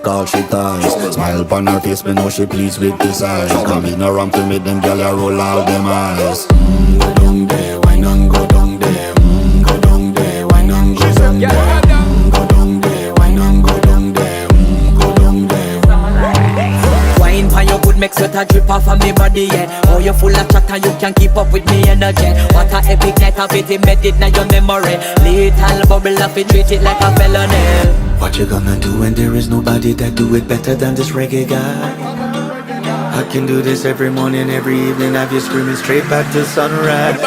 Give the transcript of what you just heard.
all she ties. Smile upon her face, me know she pleased with this eyes. Come in around to make them gyal a roll out them eyes. Go down there, why not go down there? Go down there, why not go down there? Go down there, why not go down there? Go down there. Wine for your good make sweat a drip off of me body, yeah. Oh, you full of chatter, you can keep up with me energy. What a epic night of it, embedded in your memory. Little bubble of it, treat it like a felony. What you gonna do when there is nobody that do it better than this reggae guy? I can do this every morning, every evening, have you screaming straight back to sunrise.